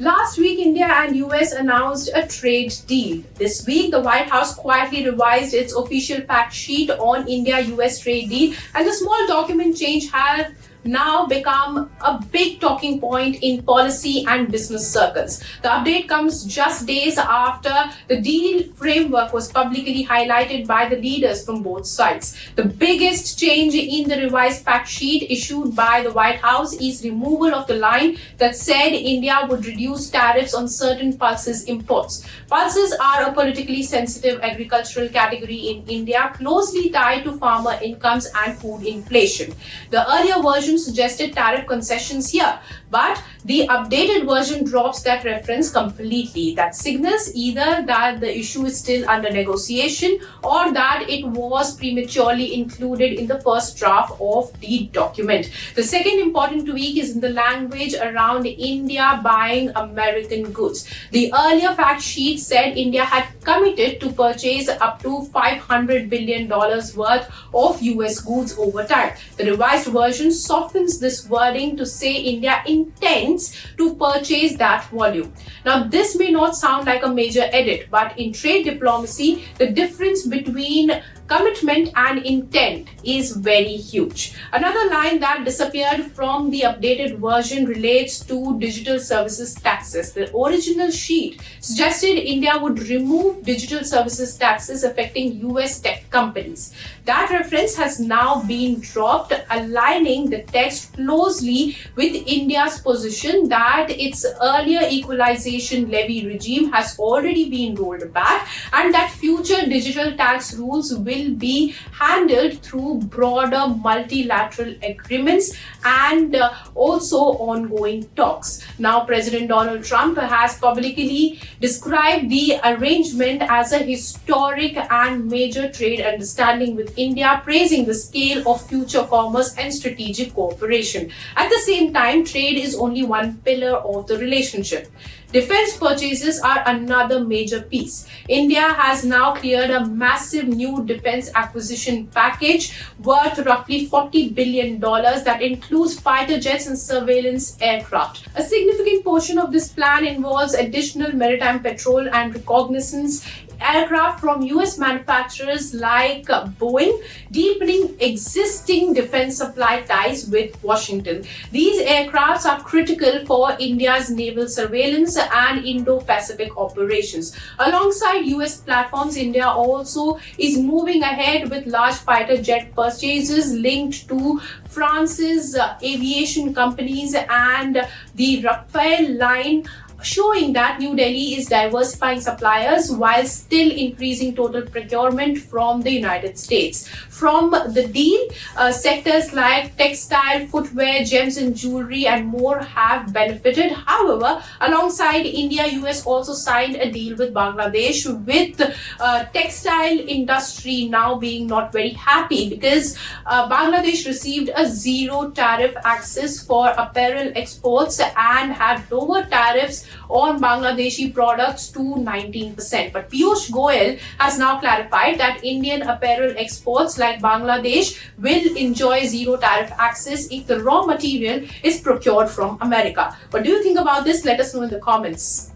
Last week, India and US announced a trade deal. This week, the White House quietly revised its official fact sheet on India-US trade deal, and the small document change has now become a big talking point in policy and business circles. The update comes just days after the deal framework was publicly highlighted by the leaders from both sides. The biggest change in the revised fact sheet issued by the White House is removal of the line that said India would reduce tariffs on certain pulses imports. Pulses are a politically sensitive agricultural category in India, closely tied to farmer incomes and food inflation. The earlier version suggested tariff concessions here, but the updated version drops that reference completely. That signals either that the issue is still under negotiation or that it was prematurely included in the first draft of the document. The second important tweak is in the language around India buying American goods. The earlier fact sheet said India had committed to purchase up to $500 billion worth of US goods over time. The revised version softens this wording to say India intends to purchase that volume. Now, this may not sound like a major edit, but in trade diplomacy, the difference between commitment and intent is very huge. Another line that disappeared from the updated version relates to digital services taxes. The original sheet suggested India would remove digital services taxes affecting US tech companies. That reference has now been dropped, aligning the text closely with India's position that its earlier equalization levy regime has already been rolled back and that future digital tax rules will be handled through broader multilateral agreements and also ongoing talks. Now, President Donald Trump has publicly described the arrangement as a historic and major trade understanding with India, praising the scale of future commerce and strategic cooperation. At the same time, trade is only one pillar of the relationship. Defense purchases are another major piece. India has now cleared a massive new defense acquisition package worth roughly $40 billion that includes fighter jets and surveillance aircraft. A significant portion of this plan involves additional maritime patrol and reconnaissance aircraft from US manufacturers like Boeing, deepening existing defense supply ties with Washington. These aircrafts are critical for India's naval surveillance and Indo-Pacific operations. Alongside US platforms, India also is moving ahead with large fighter jet purchases linked to France's aviation companies and the Rafale line, showing that New Delhi is diversifying suppliers while still increasing total procurement from the United States. From the deal, sectors like textile, footwear, gems and jewelry and more have benefited. However, alongside India, US also signed a deal with Bangladesh, with textile industry now being not very happy because Bangladesh received a zero tariff access for apparel exports and had lower tariffs on Bangladeshi products to 19%. But Piyush Goyal has now clarified that Indian apparel exports like Bangladesh will enjoy zero tariff access if the raw material is procured from America. What do you think about this? Let us know in the comments.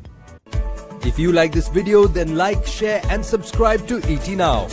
If you like this video, then like, share and subscribe to ET Now.